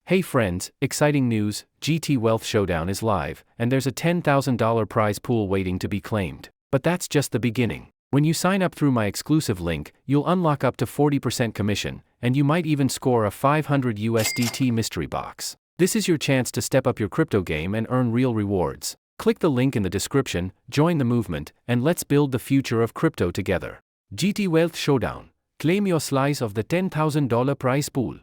Hey friends, exciting news, GT Wealth Showdown is live, and there's a $10,000 prize pool waiting to be claimed. But that's just the beginning. When you sign up through my exclusive link, you'll unlock up to 40% commission, and you might even score a 500 USDT mystery box. This is your chance to step up your crypto game and earn real rewards. Click the link in the description, join the movement, and let's build the future of crypto together. GT Wealth Showdown. Claim your slice of the $10,000 prize pool.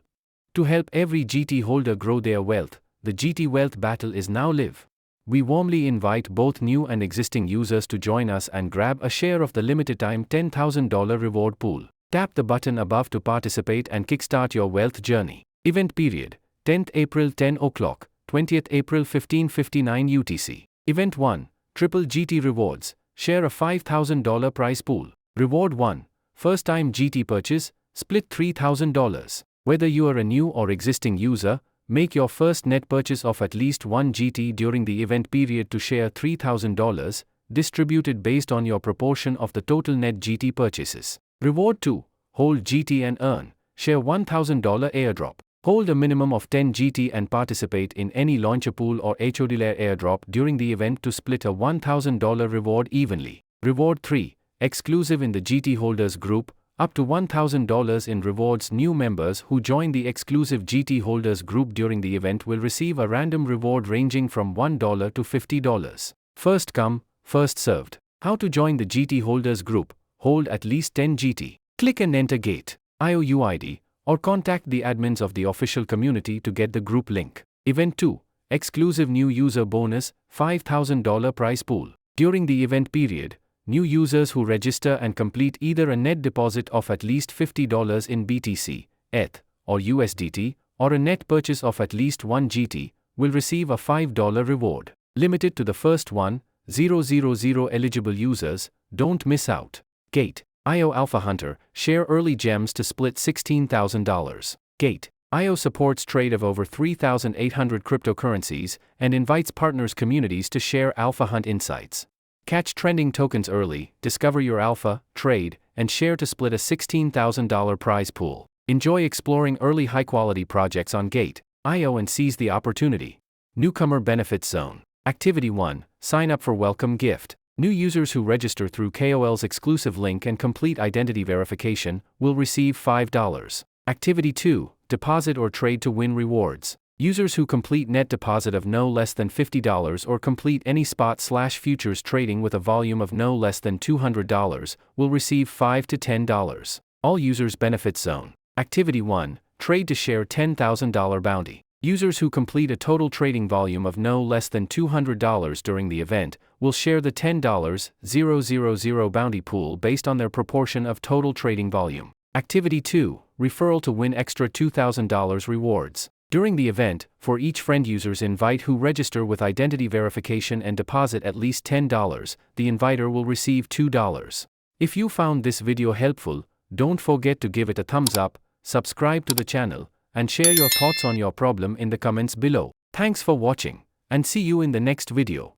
To help every GT holder grow their wealth, the GT Wealth Battle is now live. We warmly invite both new and existing users to join us and grab a share of the limited-time $10,000 reward pool. Tap the button above to participate and kickstart your wealth journey. Event period: 10th April 10 o'clock, 20th April 15:59 UTC. Event 1, Triple GT Rewards. Share a $5,000 prize pool. Reward 1, first-time GT purchase, split $3,000. Whether you are a new or existing user, make your first net purchase of at least 1 GT during the event period to share $3,000, distributed based on your proportion of the total net GT purchases. Reward 2, hold GT and earn. Share $1,000 airdrop. Hold a minimum of 10 GT and participate in any launcher pool or HODLAR airdrop during the event to split a $1,000 reward evenly. Reward 3, exclusive in the GT holders group. Up to $1,000 in rewards. New members who join the exclusive GT holders group during the event will receive a random reward ranging from $1 to $50. First come, first served. How to join the GT holders group? Hold at least 10 GT. Click and enter gateio UID, or contact the admins of the official community to get the group link. Event 2, exclusive new user bonus, $5,000 prize pool. During the event period, new users who register and complete either a net deposit of at least $50 in BTC, ETH, or USDT, or a net purchase of at least 1 GT, will receive a $5 reward. Limited to the first 1,000 eligible users, don't miss out. Gateio Alpha Hunter, share early gems to split $16,000. Gateio supports trade of over 3,800 cryptocurrencies and invites partners communities to share Alpha Hunt insights. Catch trending tokens early, discover your alpha, trade, and share to split a $16,000 prize pool. Enjoy exploring early high-quality projects on Gateio and seize the opportunity. Newcomer Benefits Zone. Activity 1, sign up for welcome gift. New users who register through KOL's exclusive link and complete identity verification will receive $5. Activity 2, deposit or trade to win rewards. Users who complete net deposit of no less than $50 or complete any spot/futures trading with a volume of no less than $200 will receive $5 to $10. All users benefit zone. Activity 1, trade to share $10,000 bounty. Users who complete a total trading volume of no less than $200 during the event will share the $10,000 bounty pool based on their proportion of total trading volume. Activity 2, referral to win extra $2,000 rewards. During the event, for each friend users invite who register with identity verification and deposit at least $10, the inviter will receive $2. If you found this video helpful, don't forget to give it a thumbs up, subscribe to the channel, and share your thoughts on your problem in the comments below. Thanks for watching, and see you in the next video.